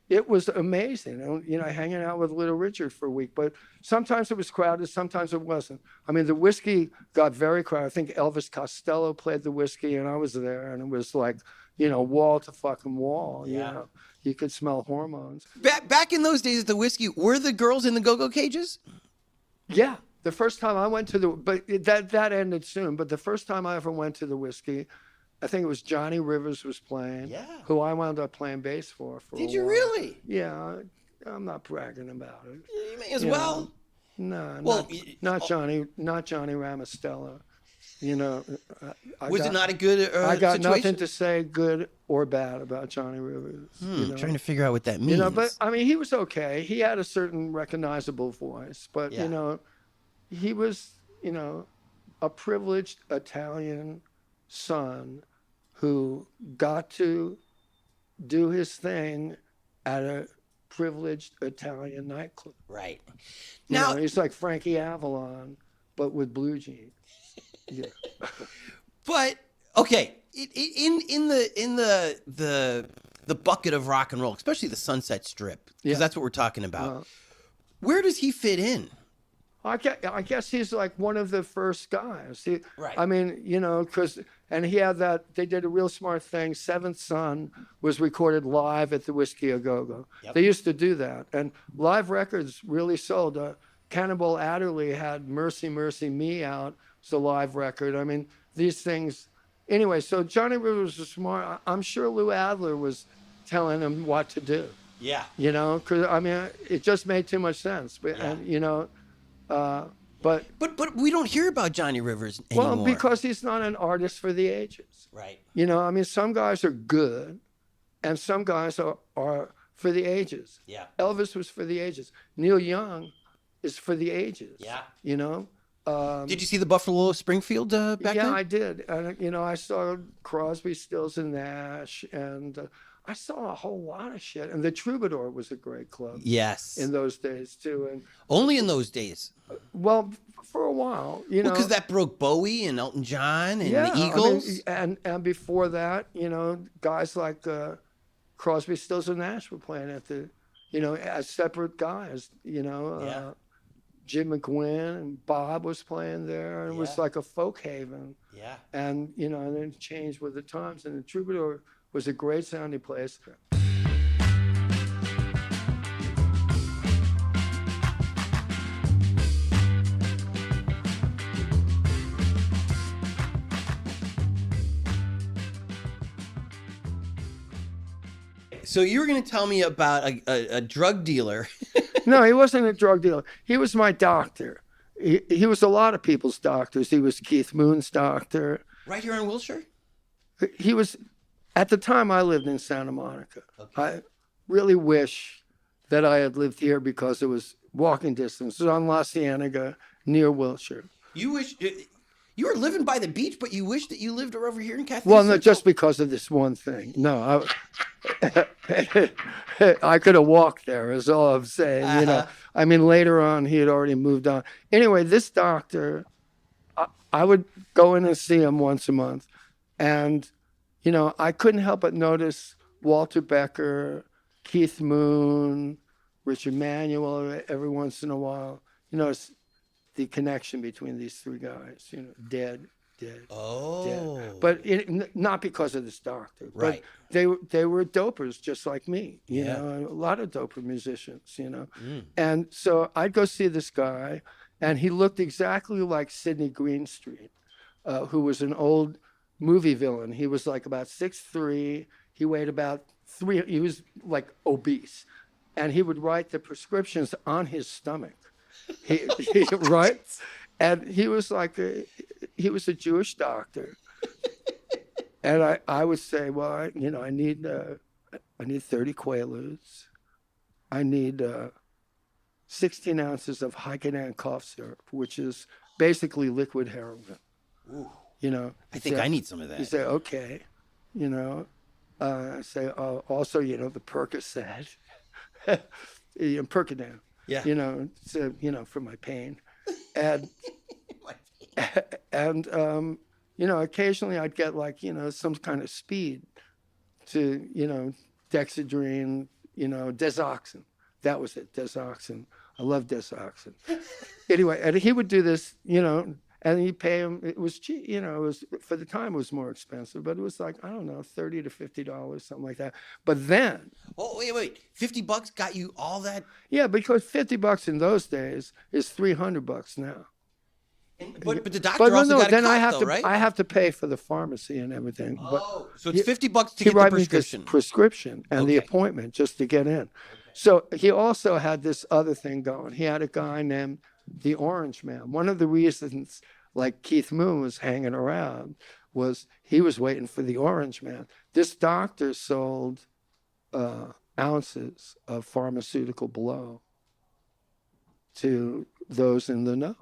S1: it was amazing, you know, hanging out with Little Richard for a week. But sometimes it was crowded, sometimes it wasn't. I mean, the Whiskey got very crowded. I think Elvis Costello played the Whiskey, and I was there, and it was like, you know, wall to fucking wall. You know, you could smell hormones.
S2: Back in those days at the Whiskey, were the girls in the go-go cages?
S1: Yeah, the first time I went to but that ended soon. But the first time I ever went to the Whiskey, I think it was Johnny Rivers was playing, who I wound up playing bass for
S2: Did
S1: a
S2: you
S1: while.
S2: really?
S1: Yeah, I'm not bragging about it.
S2: You may as
S1: You
S2: well.
S1: know. No,
S2: Well,
S1: not Johnny Ramostella. You know,
S2: Was it not a good
S1: I got
S2: situation?
S1: nothing to say good or bad about Johnny Rivers. You know?
S2: Trying to figure out what that means.
S1: You know, but I mean, he was okay. He had a certain recognizable voice, but
S2: Yeah.
S1: you know, he was, you know, a privileged Italian son who got to do his thing at a privileged Italian nightclub.
S2: Right.
S1: You
S2: Now,
S1: know, he's like Frankie Avalon, but with blue jeans. Yeah.
S2: but okay, in the bucket of rock and roll, especially the Sunset Strip, because
S1: Yeah.
S2: that's what we're talking about. Where does he fit in?
S1: I guess he's like one of the first guys.
S2: Right.
S1: I mean, you know, and he had that, they did a real smart thing. Seventh Son was recorded live at the Whiskey A Go-Go.
S2: Yep.
S1: They used to do that. And live records really sold. Cannibal Adderley had Mercy, Mercy Me out. It's a live record. I mean, these things. Anyway, so Johnny Rivers was smart. I'm sure Lou Adler was telling him what to do.
S2: Yeah.
S1: You know, because, I mean, it just made too much sense. But, and, you know, but
S2: we don't hear about Johnny Rivers anymore.
S1: well, because he's not an artist for the ages.
S2: Right.
S1: You know, I mean, some guys are good, and some guys are for the ages.
S2: Yeah.
S1: Elvis was for the ages. Neil Young is for the ages.
S2: Yeah.
S1: You know.
S2: Did you see the Buffalo Springfield back
S1: Yeah,
S2: then?
S1: I did. And you know, I saw Crosby, Stills, and Nash, and I saw a whole lot of shit. And the Troubadour was a great club.
S2: Yes.
S1: In those days too, and
S2: Only in those days.
S1: well, for a while, you know.
S2: Because that broke Bowie and Elton John and
S1: Yeah,
S2: the Eagles.
S1: I mean, and before that, you know, guys like Crosby, Stills, and Nash were playing at the, you know, as separate guys. You know,
S2: Yeah.
S1: Jim McGuinn and Bob was playing there, and it was
S2: Yeah.
S1: like a folk haven.
S2: Yeah.
S1: And you know, and then it changed with the times. And the Troubadour was a great sounding place.
S2: So you were going to tell me about a drug dealer.
S1: No, he wasn't a drug dealer. He was my doctor. He was a lot of people's doctors. He was Keith Moon's doctor.
S2: Right here in Wilshire?
S1: He was, at the time I lived in Santa Monica.
S2: Okay.
S1: I really wish that I had lived here because it was walking distance. It was on La Cienega near Wilshire.
S2: You wish you were living by the beach, but you wish that you lived over here in Cafe
S1: Well, no,
S2: Circle?
S1: just because of this one thing. No, I could have walked there is all I'm saying, you know. I mean, later on, he had already moved on. Anyway, this doctor, I would go in and see him once a month. And, you know, I couldn't help but notice Walter Becker, Keith Moon, Richard Manuel every once in a while. You know, it's the connection between these three guys, you know, dead.
S2: Oh.
S1: Dead. But not because of this doctor.
S2: Right.
S1: But they were dopers just like me, you
S2: Yeah.
S1: know, a lot of doper musicians, you know. And so I'd go see this guy, and he looked exactly like Sidney Greenstreet, who was an old movie villain. He was like about 6'3". He weighed about 3. He was like obese. And he would write the prescriptions on his stomach. Right? And he was like, he was a Jewish doctor. And I would say, well, I need 30 Quaaludes. I need 16 ounces of Heikenand cough syrup, which is basically liquid heroin.
S2: Ooh.
S1: You know.
S2: I think I need some of that.
S1: You say, okay. You know. I say, also, you know, the Percocet. Percodan.
S2: Yeah.
S1: You know, so, you know, for my pain. And and you know, occasionally I'd get like, you know, some kind of speed to, you know, Dexedrine, you know, Desoxyn. That was it, Desoxyn. I love Desoxyn. Anyway, and he would do this, you know, and you pay him. It was cheap, you know. It was, for the time, it was more expensive, but it was like, I don't know, $30 to $50, something like that. But then,
S2: Oh, wait. $50 got you all that?
S1: yeah, because $50 in those days is $300 now.
S2: But the doctor
S1: But
S2: also got a
S1: then
S2: cut,
S1: I have
S2: though,
S1: to
S2: right?
S1: I have to pay for the pharmacy and everything.
S2: Oh, so
S1: he-
S2: it's $50 to
S1: he
S2: get the
S1: write me this
S2: prescription.
S1: prescription and the
S2: Okay.
S1: appointment just to get in. So he also had this other thing going. He had a guy named the Orange Man. One of the reasons like Keith Moon was hanging around was he was waiting for the Orange Man. This doctor sold ounces of pharmaceutical blow to those in the know.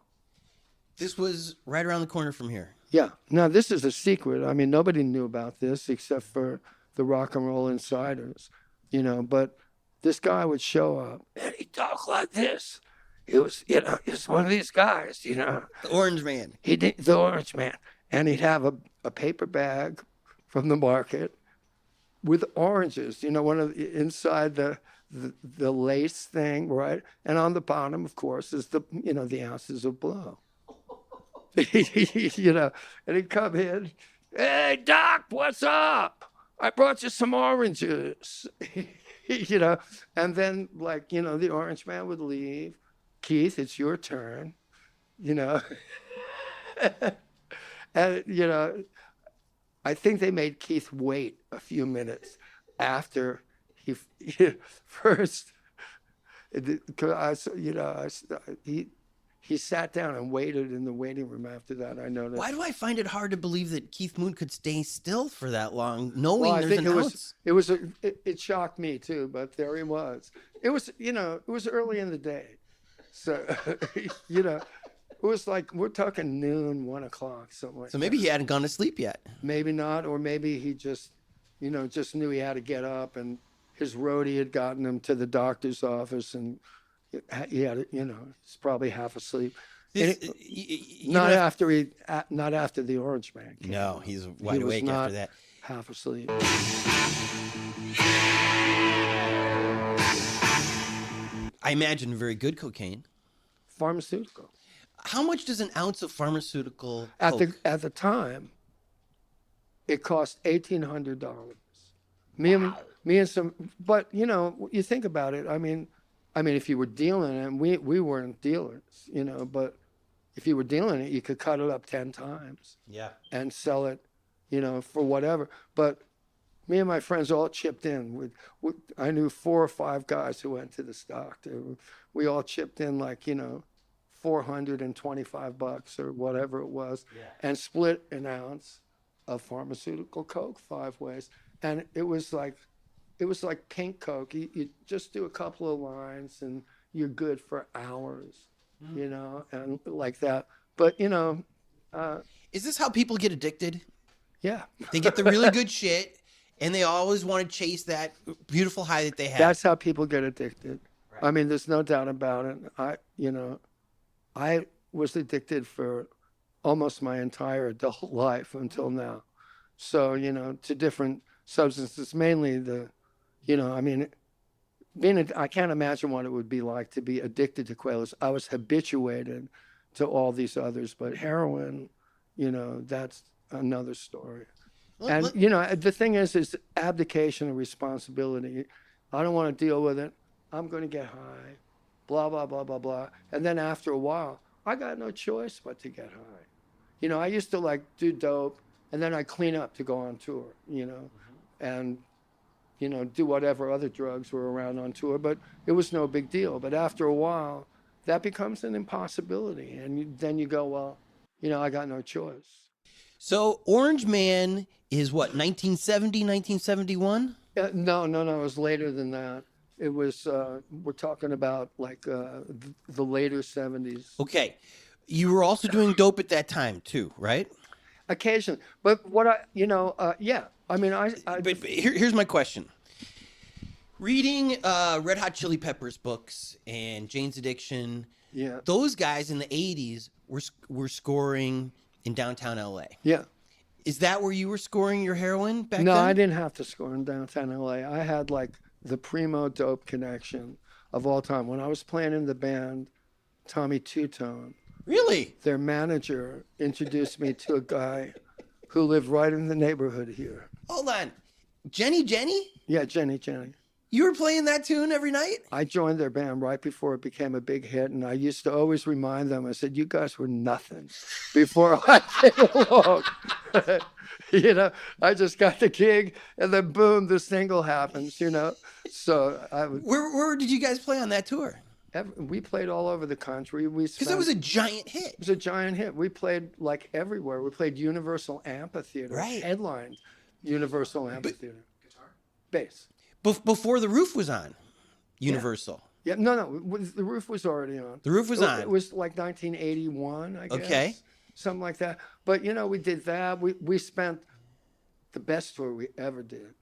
S2: This was right around the corner from here.
S1: Yeah. Now, this is a secret. I mean, nobody knew about this except for the rock and roll insiders, but this guy would show up and he'd talk like this. It was, it's one of these guys,
S2: The Orange Man.
S1: the Orange Man. And he'd have a paper bag from the market with oranges, one of inside the lace thing, right? And on the bottom, of course, is the ounces of blow. And he'd come in, hey, Doc, what's up? I brought you some oranges, and then the Orange Man would leave. Keith, it's your turn, and, I think they made Keith wait a few minutes after he first, he sat down and waited in the waiting room after that. I noticed.
S2: Why do I find it hard to believe that Keith Moon could stay still for that long, knowing
S1: Well, I
S2: there's
S1: think
S2: an ounce?
S1: it shocked me too, but there he was. It was early in the day, so it was like we're talking noon, 1 o'clock, something like that.
S2: So maybe he hadn't gone to sleep yet.
S1: Maybe not, or maybe he just knew he had to get up, and his roadie had gotten him to the doctor's office, and he had, he's probably half asleep. Not after the Orange Man came.
S2: No, he's wide
S1: He was
S2: awake
S1: not
S2: after that.
S1: half asleep.
S2: I imagine very good cocaine.
S1: Pharmaceutical.
S2: How much does an ounce of pharmaceutical
S1: At
S2: coke?
S1: the time, it cost $1,800. Me and some, but you think about it. I mean, if you were dealing it, and we weren't dealers, but if you were dealing it, you could cut it up 10 times.
S2: Yeah.
S1: And sell it, for whatever. But me and my friends all chipped in. I knew 4 or 5 guys who went to this doctor. We all chipped in $425 or whatever it was, and split an ounce of pharmaceutical coke 5 ways. And it was like pink coke. You just do a couple of lines and you're good for hours, and like that. But
S2: Is this how people get addicted?
S1: yeah,
S2: They get the really good shit, and they always want to chase that beautiful high that they have.
S1: that's how people get addicted. Right. I mean, there's no doubt about it. I was addicted for almost my entire adult life until now. So, to different substances, mainly I can't imagine what it would be like to be addicted to Quaaludes. I was habituated to all these others, but heroin, that's another story. And, the thing is abdication of responsibility. I don't want to deal with it. I'm going to get high, blah, blah, blah, blah, blah. And then after a while, I got no choice but to get high. I used to do dope, and then I'd clean up to go on tour, and, do whatever other drugs were around on tour, but it was no big deal. But after a while, that becomes an impossibility. And then you go, well, I got no choice.
S2: So Orange Man is what, 1970, 1971?
S1: No, it was later than that. It was, we're talking about the later 70s.
S2: Okay. You were also doing dope at that time too, right?
S1: Occasionally. But what yeah. I mean,
S2: But here's my question. Reading Red Hot Chili Peppers books and Jane's Addiction,
S1: yeah.
S2: those guys in the 80s were scoring in downtown LA.
S1: Yeah.
S2: Is that where you were scoring your heroin back then?
S1: No, I didn't have to score in downtown LA. I had the primo dope connection of all time. When I was playing in the band, Tommy Two-Tone,
S2: Really?
S1: their manager introduced me to a guy who lived right in the neighborhood here.
S2: Hold on. Jenny?
S1: Yeah, Jenny.
S2: You were playing that tune every night?
S1: I joined their band right before it became a big hit, and I used to always remind them, I said, you guys were nothing before I came along. I just got the gig, and then boom, the single happens, So
S2: Where did you guys play on that tour?
S1: we played all over the country.
S2: Because it was a giant hit.
S1: It was a giant hit. We played like everywhere. We played Universal Amphitheater.
S2: Right.
S1: Headlined Universal Amphitheater. Bass.
S2: Before the roof was on, Universal.
S1: Yeah, no. The roof was already on.
S2: The roof was on.
S1: It was like 1981, I guess.
S2: Okay.
S1: Something like that. But, we did that. We spent the best tour we ever did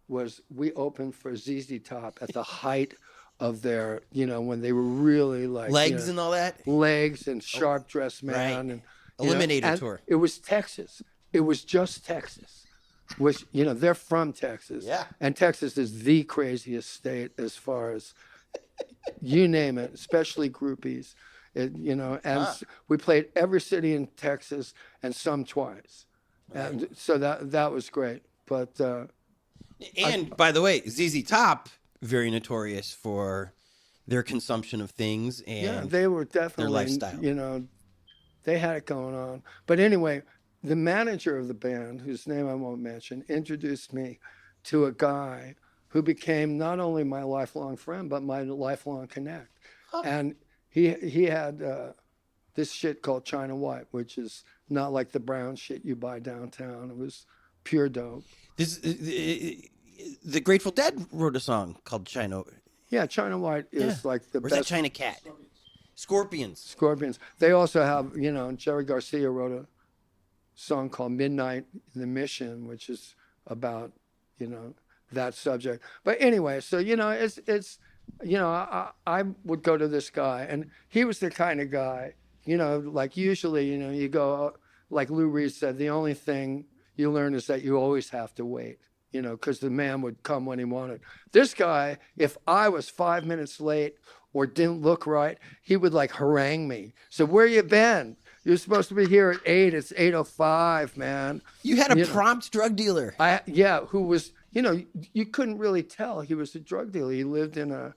S1: was we opened for ZZ Top at the height of their, when they were really like
S2: Legs and all that?
S1: Legs and Sharp Dressed Man.
S2: Right.
S1: And
S2: Eliminator tour.
S1: It was Texas. It was just Texas. Which, they're from Texas.
S2: Yeah.
S1: And Texas is the craziest state as far as you name it, especially groupies. We played every city in Texas and some twice. Right. And so that was great. But
S2: by the way, ZZ Top, very notorious for their consumption of things and
S1: they were definitely
S2: their lifestyle.
S1: They had it going on. But anyway, the manager of the band, whose name I won't mention, introduced me to a guy who became not only my lifelong friend, but my lifelong connect. Huh. And he had this shit called China White, which is not like the brown shit you buy downtown. It was pure dope.
S2: The Grateful Dead wrote a song called China.
S1: Yeah, China White is like the
S2: best.
S1: Where's
S2: that China Cat? Scorpions.
S1: They also have, Jerry Garcia wrote a song called Midnight in the Mission, which is about, that subject. But anyway, so, it's I would go to this guy, and he was the kind of guy, like usually, you go, like Lou Reed said, the only thing you learn is that you always have to wait, because the man would come when he wanted. This guy, if I was 5 minutes late or didn't look right, he would like harangue me. So where you been? You're supposed to be here at 8. It's 8:05, man.
S2: You had a prompt drug dealer.
S1: Who was, you couldn't really tell he was a drug dealer. He lived in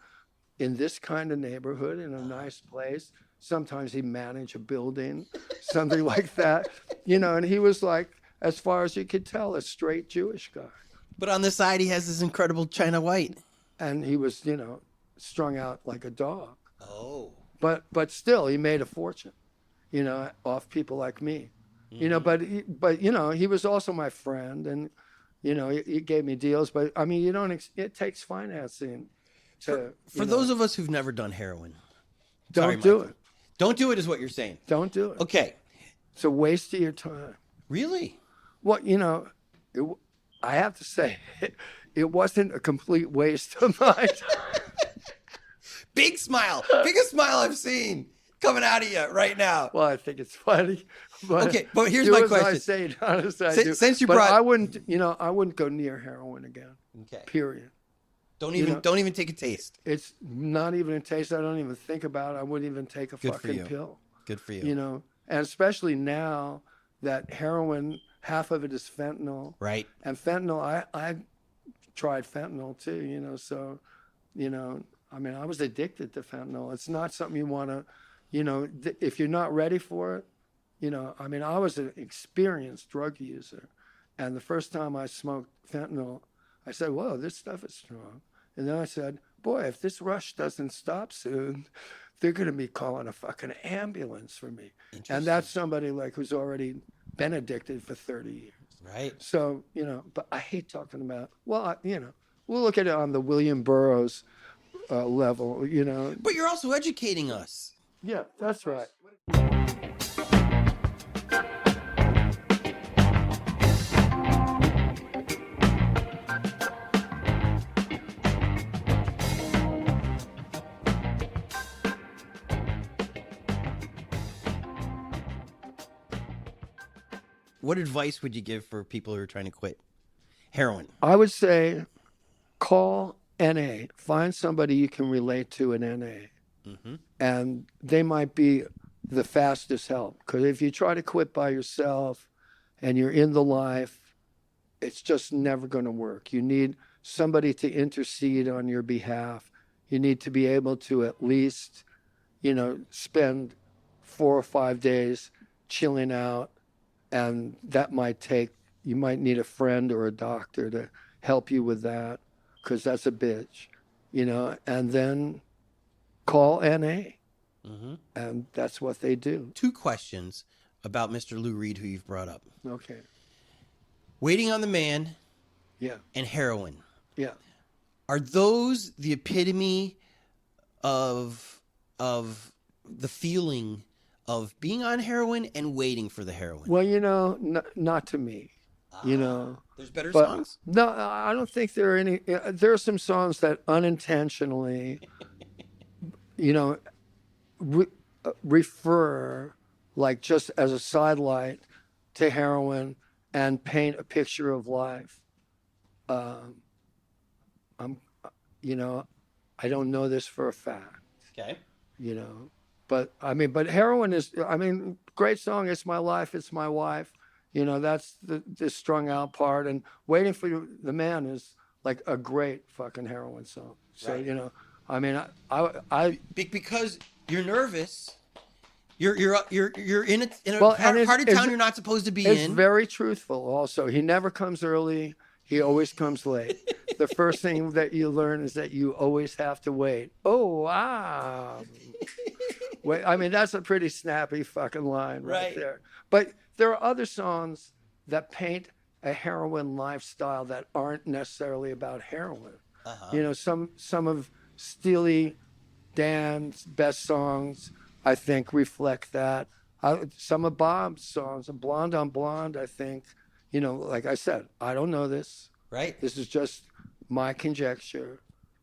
S1: this kind of neighborhood, in a nice place. Sometimes he managed a building, something like that, and he was like, as far as you could tell, a straight Jewish guy.
S2: But on the side, he has this incredible China White.
S1: And he was, strung out like a dog.
S2: Oh.
S1: But still, he made a fortune, off people like me.
S2: Mm-hmm.
S1: But he was also my friend, and, he gave me deals. But, I mean, it takes financing.
S2: For those of us who've never done heroin.
S1: Don't do it.
S2: Don't do it is what you're saying.
S1: Don't do it.
S2: Okay.
S1: It's a waste of your time.
S2: Really?
S1: Well, I have to say, it wasn't a complete waste of my time.
S2: Big smile. Biggest smile I've seen coming out of you right now.
S1: Well, I think it's funny. But
S2: okay, but here's my question.
S1: I say, honestly, I do.
S2: Since you
S1: but
S2: brought,
S1: I wouldn't go near heroin again.
S2: Okay.
S1: Period.
S2: Don't even take a taste.
S1: It's not even a taste. I don't even think about it. I wouldn't even take a fucking pill.
S2: Good for you.
S1: And especially now that heroin, half of it is fentanyl.
S2: Right.
S1: And fentanyl, I tried fentanyl too, so, I mean, I was addicted to fentanyl. It's not something you want to, if you're not ready for it, I mean, I was an experienced drug user. And the first time I smoked fentanyl, I said, whoa, this stuff is strong. And then I said, boy, if this rush doesn't stop soon, they're going to be calling a fucking ambulance for me. And that's somebody like who's already been addicted for 30 years.
S2: Right.
S1: So, but I hate talking about, we'll look at it on the William Burroughs level,
S2: But you're also educating us.
S1: Yeah, that's right.
S2: What advice would you give for people who are trying to quit heroin?
S1: I would say call NA. Find somebody you can relate to in NA. Mm-hmm. And they might be the fastest help. Because if you try to quit by yourself and you're in the life, it's just never going to work. You need somebody to intercede on your behalf. You need to be able to at least, spend 4 or 5 days chilling out. And that you might need a friend or a doctor to help you with that, because that's a bitch. and then call NA. And that's what they do.
S2: 2 questions about Mr. Lou Reed, who you've brought up.
S1: Okay.
S2: Waiting on the Man
S1: Yeah.
S2: and Heroin.
S1: Yeah.
S2: Are those the epitome of the feeling of being on heroin and waiting for the heroin?
S1: Well, not to me.
S2: There's better
S1: But
S2: songs?
S1: no, I don't think there are any. There are some songs that unintentionally, refer, like just as a sidelight, to heroin and paint a picture of life. I don't know this for a fact,
S2: Okay.
S1: but heroin is. Great song. It's my life. It's my wife. That's the strung out part, and Waiting for the Man is like a great fucking heroin song. So,
S2: Right.
S1: I
S2: Because you're nervous. You're in a
S1: Well, and
S2: part of
S1: it's-
S2: town you're not supposed to be
S1: it's
S2: in.
S1: very truthful also. He never comes early. He always comes late. The first thing that you learn is that you always have to wait. Oh, wow. Wait, that's a pretty snappy fucking line right there. But there are other songs that paint a heroin lifestyle that aren't necessarily about heroin. Some of Steely Dan's best songs, I think, reflect that. Some of Bob's songs, Blonde on Blonde, I think, like I said, I don't know this.
S2: Right.
S1: This is just my conjecture.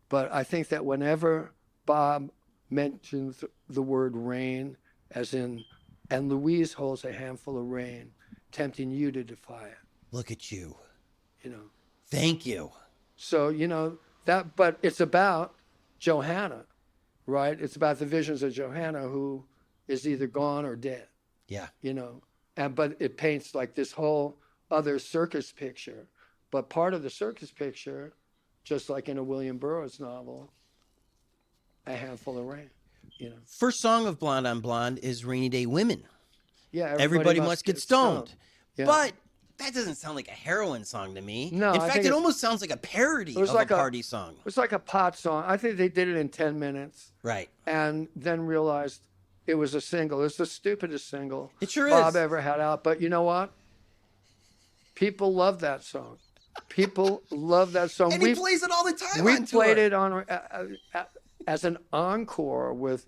S1: But I think that whenever Bob mentions the word rain, as in, and Louise holds a handful of rain, tempting you to defy it.
S2: Look at you.
S1: you know.
S2: Thank you.
S1: So, that, but it's about Johanna, right? It's about the visions of Johanna, who is either gone or dead,
S2: Yeah.
S1: but it paints like this whole other circus picture. But part of the circus picture, just like in a William Burroughs novel, A Handful of Rain,
S2: First song of Blonde on Blonde is Rainy Day Women.
S1: Yeah,
S2: Everybody must get stoned.
S1: Yeah.
S2: But that doesn't sound like a heroin song to me.
S1: No,
S2: in
S1: I
S2: fact,
S1: think
S2: it
S1: it's-
S2: almost sounds like a parody of
S1: like
S2: a party song.
S1: It was like a pot song. I think they did it in 10 minutes.
S2: Right.
S1: And then realized it was a single. It's the stupidest single
S2: It sure
S1: Bob
S2: is.
S1: ever had out. But you know what? People love that song. People love that song.
S2: And he plays it all the time
S1: We
S2: on tour.
S1: played it on as an encore with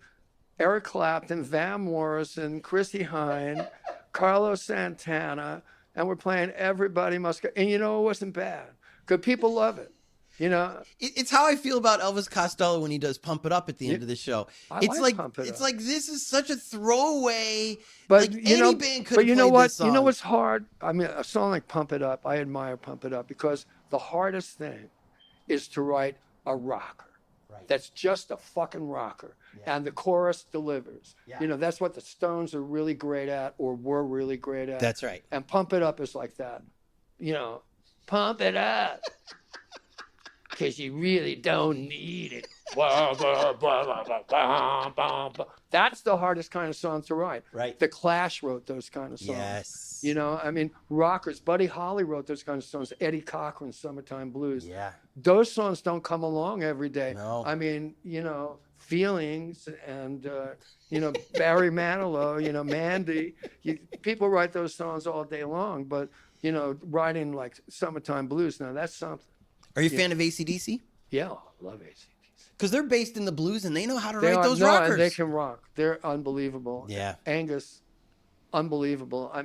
S1: Eric Clapton, Van Morrison, Chrissy Hine, Carlos Santana, and we're playing Everybody Must Go. And it wasn't bad because people love it.
S2: It's how I feel about Elvis Costello when he does "Pump It Up" at the end of the show.
S1: I
S2: It's
S1: like
S2: like
S1: Pump It
S2: it's
S1: Up.
S2: like this is such a throwaway.
S1: But
S2: like any band could
S1: but
S2: have
S1: you
S2: played
S1: know what?
S2: this song.
S1: You know what's hard? A song like "Pump It Up," I admire "Pump It Up" because the hardest thing is to write a rocker.
S2: Right.
S1: That's just a fucking rocker, and the chorus delivers.
S2: Yeah.
S1: That's what the Stones are really great at, or were really great at.
S2: That's right.
S1: And "Pump It Up" is like that. Pump it up, because you really don't need it. That's the hardest kind of song to write.
S2: Right.
S1: The Clash wrote those kind of songs.
S2: Yes.
S1: Rockers. Buddy Holly wrote those kind of songs. Eddie Cochran, Summertime Blues.
S2: Yeah.
S1: Those songs don't come along every day.
S2: No.
S1: Feelings and, Barry Manilow, Mandy. People write those songs all day long, but, writing like Summertime Blues, now that's something.
S2: Are you a fan of AC/DC?
S1: Yeah, I love AC/DC.
S2: Because they're based in the blues and they know how to
S1: They
S2: write
S1: are,
S2: those
S1: no,
S2: rockers.
S1: and they can rock. They're unbelievable.
S2: Yeah.
S1: Angus, unbelievable. I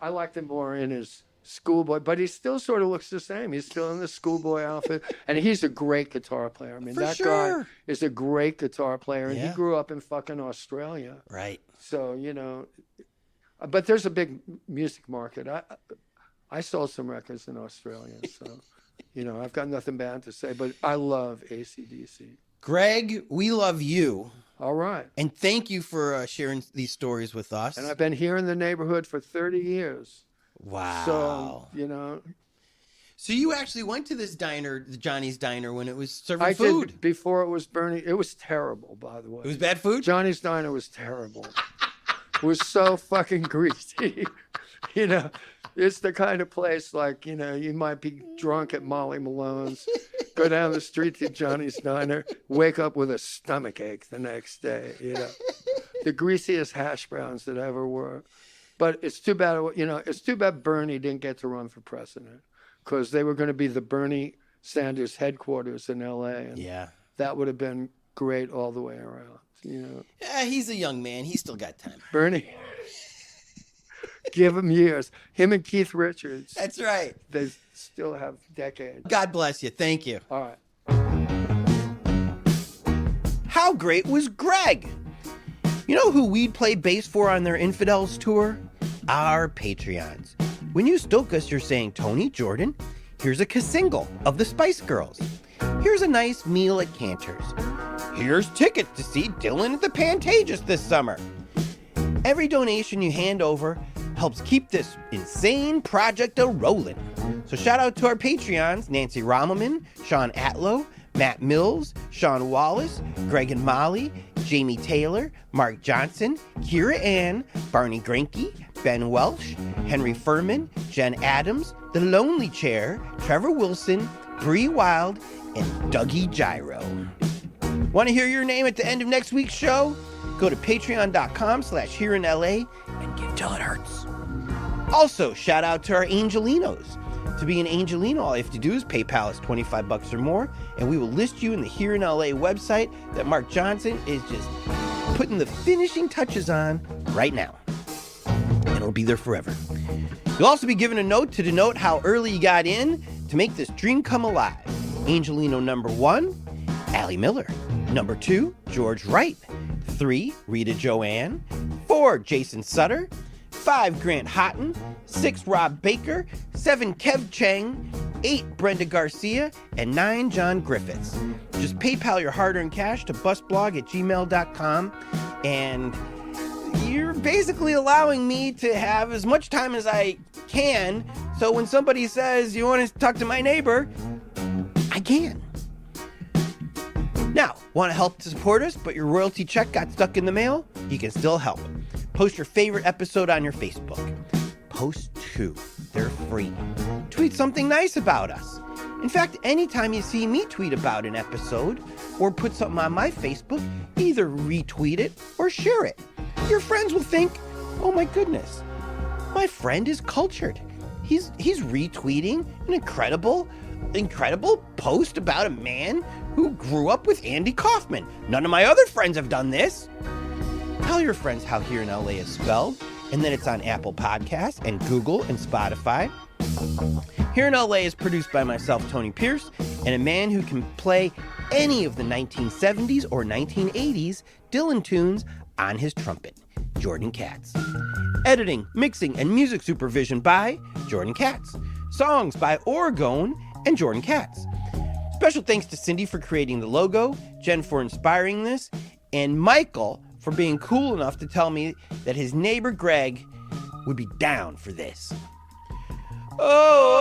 S1: liked him more in his schoolboy, but he still sort of looks the same. He's still in the schoolboy outfit, and he's a great guitar player.
S2: For
S1: That
S2: sure.
S1: guy is a great guitar player, and
S2: Yeah.
S1: he grew up in fucking Australia.
S2: Right.
S1: So, but there's a big music market. I sold some records in Australia, so, I've got nothing bad to say, but I love AC/DC.
S2: Gregg, we love you.
S1: All right.
S2: And thank you for sharing these stories with us.
S1: And I've been here in the neighborhood for 30 years.
S2: Wow.
S1: So,
S2: So you actually went to this diner, the Johnny's Diner, when it was serving
S1: I
S2: food.
S1: did before it was burning. It was terrible, by the way.
S2: It was bad food?
S1: Johnny's Diner was terrible. It was so fucking greasy. It's the kind of place like, you might be drunk at Molly Malone's, go down the street to Johnny's Diner, wake up with a stomach ache the next day, The greasiest hash browns that ever were. But it's too bad, it's too bad Bernie didn't get to run for president, because they were going to be the Bernie Sanders headquarters in L.A. And
S2: Yeah.
S1: that would have been great all the way around,
S2: Yeah, he's a young man. He's still got time.
S1: Bernie, give him years. Him and Keith Richards,
S2: That's right.
S1: they still have decades.
S2: God bless you. Thank you.
S1: All right.
S2: How great was Gregg? You know who we'd play bass for on their Infidels tour? Our Patreons. When you stoke us, you're saying, Tony, Jordan, here's a single of the Spice Girls. Here's a nice meal at Cantor's. Here's tickets to see Dylan at the Pantages this summer. Every donation you hand over helps keep this insane project a-rolling. So shout out to our Patreons, Nancy Rommelman, Sean Atlow, Matt Mills, Sean Wallace, Greg and Molly, Jamie Taylor, Mark Johnson, Kira Ann, Barney Granke, Ben Welsh, Henry Furman, Jen Adams, The Lonely Chair, Trevor Wilson, Bree Wild, and Dougie Gyro. Want to hear your name at the end of next week's show? Go to patreon.com/hereinla and give till it hurts. Also, shout out to our Angelinos. To be an Angelino, all you have to do is PayPal us $25 or more, and we will list you in the Here in LA website that Mark Johnson is just putting the finishing touches on right now. And it'll be there forever. You'll also be given a note to denote how early you got in to make this dream come alive. Angelino number 1, Allie Miller. Number 2, George Wright. 3, Rita Joanne. 4, Jason Sutter. 5, Grant Houghton. 6, Rob Baker. 7, Kev Chang. 8, Brenda Garcia. And 9, John Griffiths. Just PayPal your hard-earned cash to busblog@gmail.com, and you're basically allowing me to have as much time as I can, so when somebody says, you want to talk to my neighbor, I can. Now, want to help to support us, but your royalty check got stuck in the mail? You can still help. Post your favorite episode on your Facebook. Post 2. They're free. Tweet something nice about us. In fact, anytime you see me tweet about an episode or put something on my Facebook, either retweet it or share it. Your friends will think, oh my goodness, my friend is cultured. He's retweeting an incredible post about a man who grew up with Andy Kaufman. None of my other friends have done this. Tell your friends how Here in LA is spelled, and then it's on Apple Podcasts and Google and Spotify. Here in LA is produced by myself, Tony Pierce, and a man who can play any of the 1970s or 1980s Dylan tunes on his trumpet, Jordan Katz. Editing, mixing, and music supervision by Jordan Katz. Songs by Oregon and Jordan Katz. Special thanks to Cindy for creating the logo, Jen for inspiring this, and Michael for being cool enough to tell me that his neighbor Gregg would be down for this. Oh!